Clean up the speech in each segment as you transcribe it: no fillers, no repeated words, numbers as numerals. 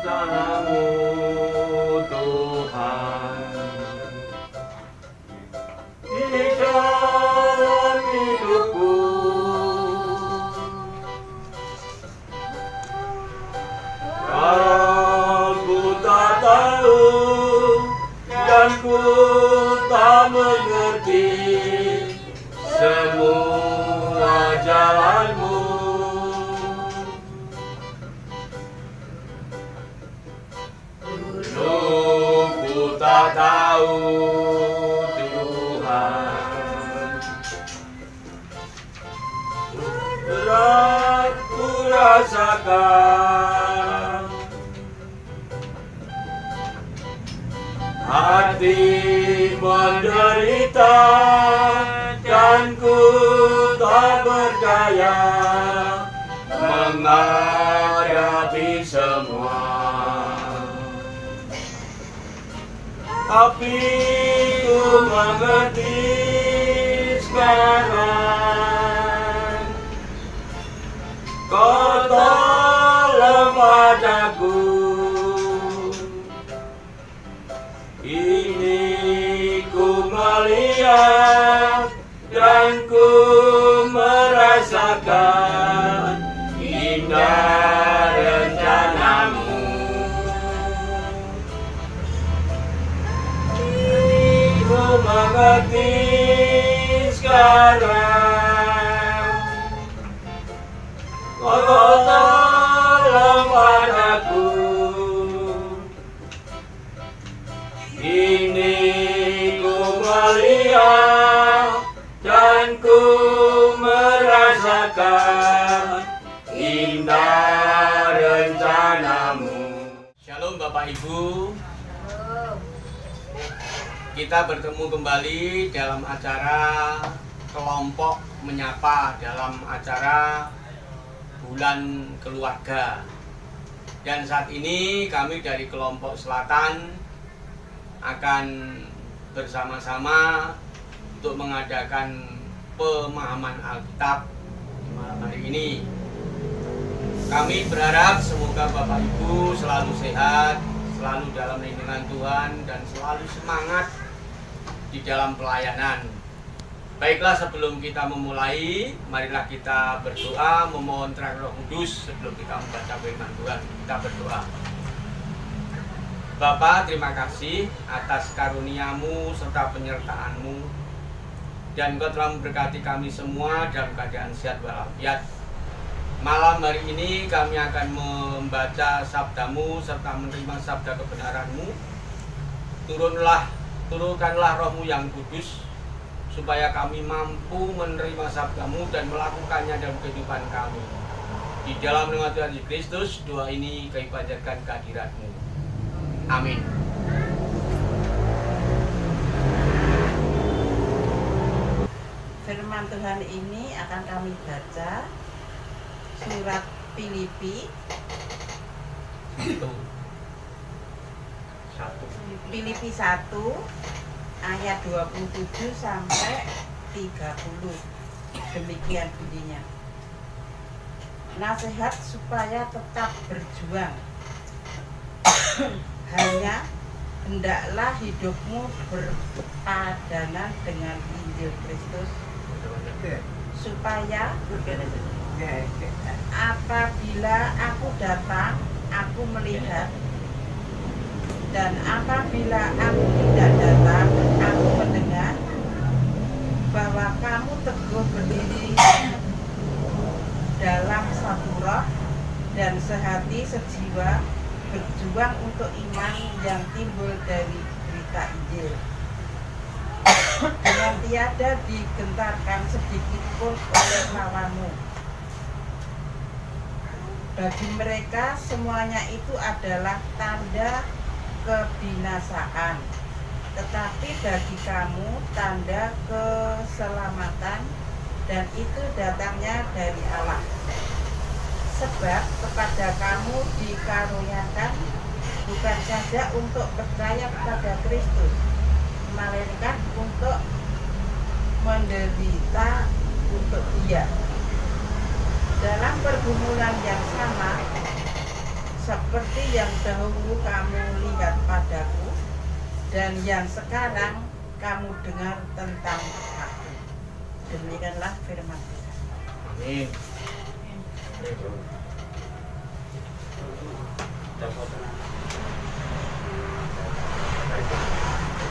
rencanamu Tuhan di dalam hidupku. Kalau ku tak tahu dan ku tak mengerti semua jalanmu, dulu ku tak tahu Tuhan, berat ku rasakan, hati menderita dan ku tak berdaya menghadapi semua. Tapi ku mengerti sekarang, Kau tolong padaku. Ini ku melihat dan ku merasakan indah rencanamu. Ku mengerti sekarang, Kau tolong padaku. Ini ku melihat dan ku merasakan indah rencanamu. Shalom Bapak Ibu. Kita bertemu kembali dalam acara kelompok menyapa dalam acara bulan keluarga. Dan saat ini kami dari kelompok selatan akan bersama-sama untuk mengadakan pemahaman Alkitab malam hari ini. Kami berharap semoga Bapak Ibu selalu sehat, selalu dalam lindungan Tuhan, dan selalu semangat di dalam pelayanan. Baiklah, sebelum kita memulai, marilah kita berdoa memohon terang Roh Kudus sebelum kita membaca firman Tuhan. Kita berdoa. Bapa, terima kasih atas karuniamu serta penyertaan-Mu, dan Engkau telah memberkati kami semua dalam keadaan sehat walafiat. Malam hari ini kami akan membaca sabda-Mu serta menerima sabda kebenaran-Mu. Turunkanlah Roh-Mu yang kudus, supaya kami mampu menerima sabda-Mu dan melakukannya dalam kehidupan kami. Di dalam nama Tuhan Yesus Kristus, doa ini kami panjatkan kehadirat-Mu. Amin. Firman Tuhan ini akan kami baca surat Filipi 1 ayat 27 sampai 30. Demikian bunyinya. Nasihat supaya tetap berjuang. Hanya hendaklah hidupmu berpadanan dengan Injil Kristus, supaya apabila aku datang, aku melihat, dan apabila aku tidak datang, aku mendengar bahwa kamu teguh berdiri dalam satu roh dan sehati sejiwa, berjuang untuk iman yang timbul dari berita Injil, dengan tiada digentarkan sedikit pun oleh lawanmu. Bagi mereka semuanya itu adalah tanda kebinasaan, tetapi bagi kamu tanda keselamatan, dan itu datangnya dari Allah. Sebab kepada kamu dikaruniakan bukan saja untuk percaya kepada Kristus, melainkan untuk menderita untuk Dia. Dalam pergumulan yang sama, seperti yang dahulu kamu lihat padaku dan yang sekarang kamu dengar tentang aku. Demikianlah firman Tuhan. Amin.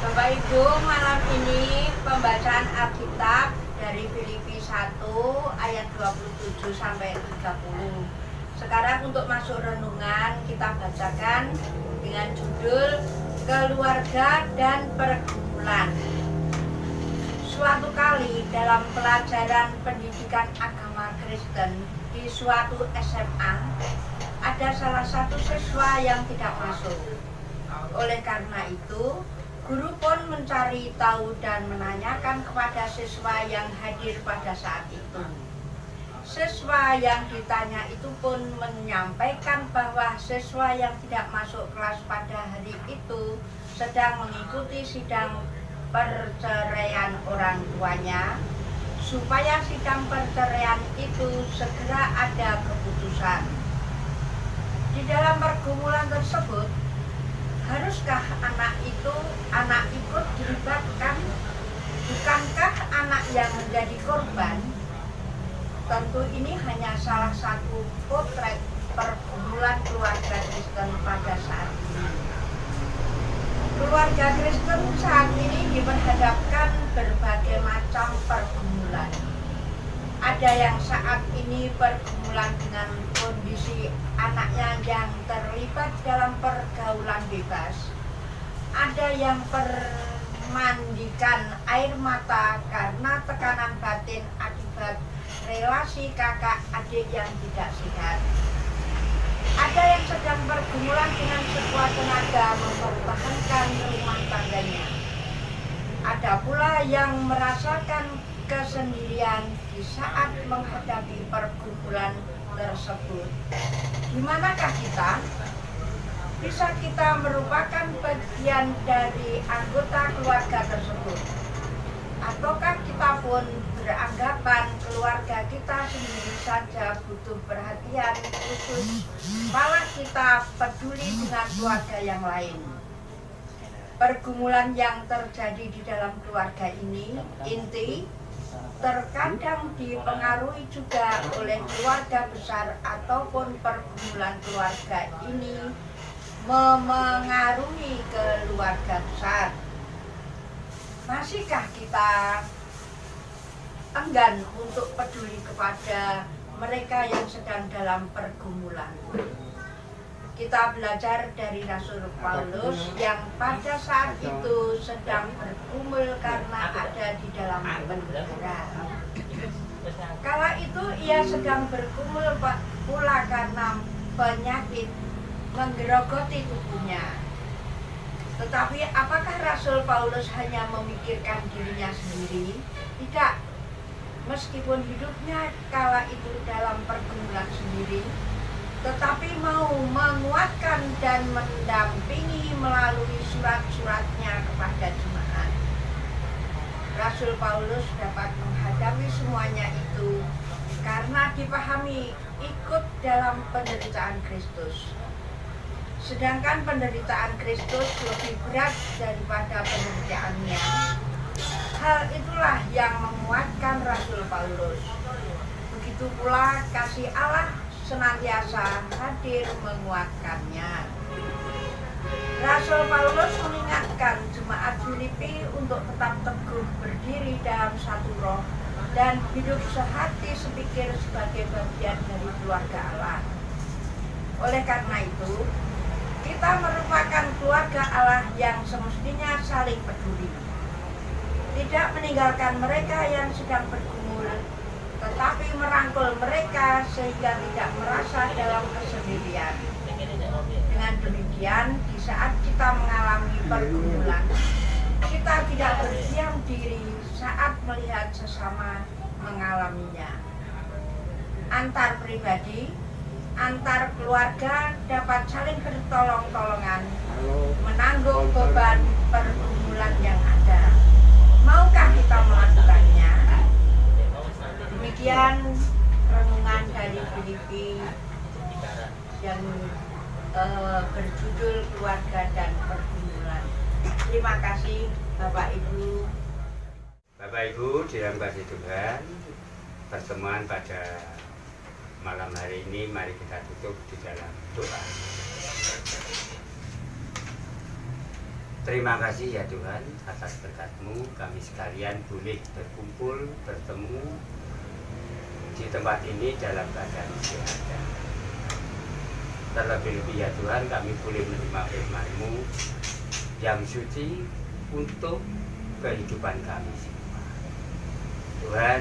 Bapak Ibu, malam ini pembacaan Alkitab dari Filipi 1 ayat 27 sampai 30. Sekarang untuk masuk renungan kita bacakan dengan judul Keluarga dan Pergumulan. Suatu kali dalam pelajaran pendidikan agama Kristen di suatu SMA, ada salah satu siswa yang tidak masuk. Oleh karena itu, guru pun mencari tahu dan menanyakan kepada siswa yang hadir pada saat itu. Siswa yang ditanya itu pun menyampaikan bahwa siswa yang tidak masuk kelas pada hari itu sedang mengikuti sidang perceraian orang tuanya, supaya sidang perceraian itu segera ada keputusan. Di dalam pergumulan tersebut, haruskah anak ikut dilibatkan? Bukankah anak yang menjadi korban? Tentu ini hanya salah satu potret pergumulan keluarga Kristen pada saat ini. Keluarga Kristen saat ini diperhadapkan berbagai macam pergumulan. Ada yang saat ini pergumulan dengan kondisi anaknya yang terlibat dalam pergaulan bebas. Ada yang mandikan air mata karena tekanan batin akibat relasi kakak adik yang tidak sehat. Ada yang sedang pergumulan dengan sekuat tenaga mempertahankan rumah tangganya. Ada pula yang merasakan kesendirian di saat menghadapi pergumulan tersebut. Di manakah kita? Bisa kita merupakan bagian dari anggota keluarga tersebut? Ataukah kita pun beranggapan keluarga kita sendiri saja butuh perhatian khusus, malah kita peduli dengan keluarga yang lain? Pergumulan yang terjadi di dalam keluarga ini terkadang dipengaruhi juga oleh keluarga besar, ataupun pergumulan keluarga ini memengaruhi keluarga besar. Masihkah kita enggan untuk peduli kepada mereka yang sedang dalam pergumulan? Kita belajar dari Rasul Paulus yang pada saat itu sedang bergumul karena ada di dalam penjara. Kala itu ia sedang bergumul pula karena penyakit menggerogoti tubuhnya. Tetapi apakah Rasul Paulus hanya memikirkan dirinya sendiri? Tidak. Meskipun hidupnya kala itu dalam pergumulan sendiri, tetapi mau menguatkan dan mendampingi melalui surat-suratnya kepada jemaat. Rasul Paulus dapat menghadapi semuanya itu karena dipahami ikut dalam penderitaan Kristus. Sedangkan penderitaan Kristus lebih berat daripada penderitaannya. Hal itulah yang menguatkan Rasul Paulus. Begitu pula kasih Allah senantiasa hadir menguatkannya. Rasul Paulus mengingatkan jemaat Filipi untuk tetap teguh berdiri dalam satu roh dan hidup sehati sepikir sebagai bagian dari keluarga Allah. Oleh karena itu, kita merupakan keluarga Allah yang semestinya saling peduli. Tidak meninggalkan mereka yang sedang bergumul, tetapi merangkul mereka sehingga tidak merasa dalam kesendirian. Dengan demikian, di saat kita mengalami pergumulan, kita tidak berdiam diri saat melihat sesama mengalaminya. Antar pribadi, antar keluarga dapat saling bertolong-tolongan menanggung beban pergumulan yang ada. Maukah kita melakukannya? Demikian renungan dari Filipi yang berjudul Keluarga dan Pergumulan. Terima kasih Bapak Ibu. Bapak Ibu, dalam kasih Tuhan, pertemuan pada malam hari ini mari kita tutup di dalam doa. Terima kasih ya Tuhan atas berkat-Mu, kami sekalian boleh berkumpul, bertemu di tempat ini dalam keadaan sehat. Terlebih-lebih ya Tuhan, kami boleh menerima firman-Mu yang suci untuk kehidupan kami semua. Tuhan,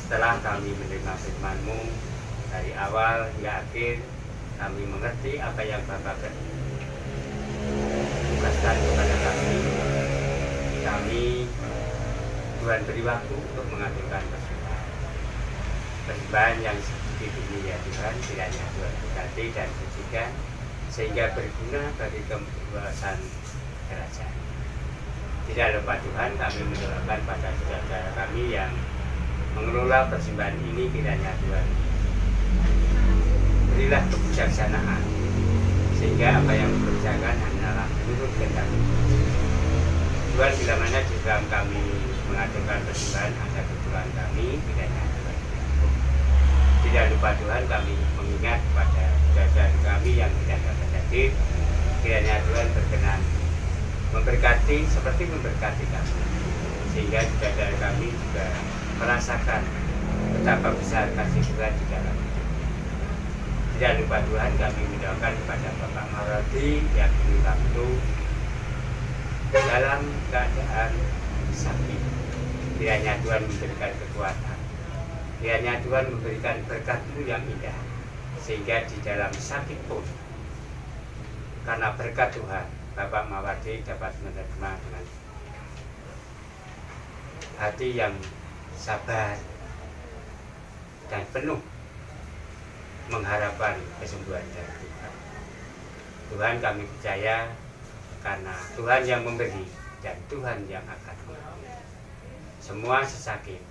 setelah kami menerima firman-Mu dari awal hingga akhir, kami mengerti apa yang Bapak tugaskan kepada kami. Tuhan beri waktu untuk mengaturkan persembahan yang seperti ini ya Tuhan, kiranya Tuhan berkati dan sucikan sehingga berguna bagi kemajuan kerajaan. Tidak lupa Tuhan, kami mendoakan pada saudara kami yang mengelola persembahan ini, kiranya Tuhan berilah kebijaksanaan sehingga apa yang dikerjakan hanyalah menurut kehendak Tuhan. Bila mana di dalam kami mengaturkan persembahan ada kekurangan kami, kiranya Tuhan. Tidak lupa Tuhan, kami mengingat pada saudara kami yang tidak dapat hadir, kiranya Tuhan berkenan memberkati seperti memberkati kami, sehingga saudara kami juga merasakan betapa besar kasih Tuhan di dalam hidup. Tidak lupa Tuhan, kami mendoakan kepada Bapak Maradi yang dulu waktu dalam keadaan sakit. Kiranya Tuhan memberikan kekuatan, kiranya Tuhan memberikan berkat-Mu yang indah, sehingga di dalam sakit pun karena berkat Tuhan Bapak Maradi dapat menerima dengan hati yang sabar dan penuh mengharapkan kesembuhan dari Tuhan. Tuhan, kami percaya karena Tuhan yang memberi dan Tuhan yang akan memberi. Semua sesakit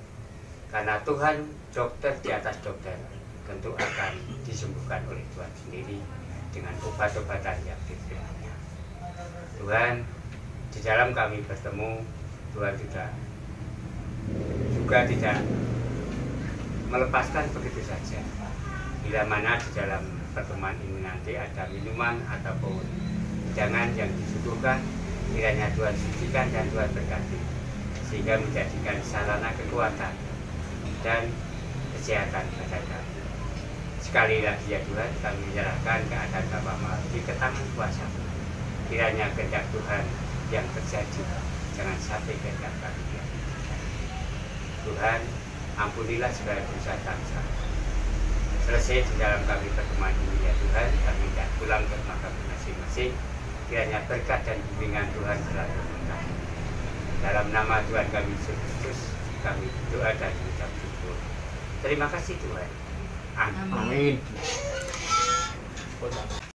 karena Tuhan dokter di atas dokter tentu akan disembuhkan oleh Tuhan sendiri dengan obat-obatan yang diberikannya. Tuhan, di dalam kami bertemu, Tuhan juga tidak melepaskan begitu saja. Bila mana di dalam pertemuan ini nanti ada minuman ataupun hidangan yang disuguhkan, kiranya Tuhan sucikan dan Tuhan berkati, sehingga menjadikan sarana kekuatan dan kesehatan pada kami. Sekali lagi ya Tuhan, kami menyerahkan keadaan Bapak Maradi ke tangan kuasa-Mu. Kiranya kehendak Tuhan yang terjadi, jangan sampai kehendak kami yang terjadi. Tuhan, ampunilah segala dosa bangsa. Selesai di dalam kami pertemuan ini ya Tuhan, kami tidak pulang ke rumah kami masing-masing. Kiranya berkat dan bimbingan Tuhan selalu menyertai. Dalam nama Tuhan kami Yesus Kristus, kami doa dan mengucap syukur. Terima kasih Tuhan. Amin. Amin.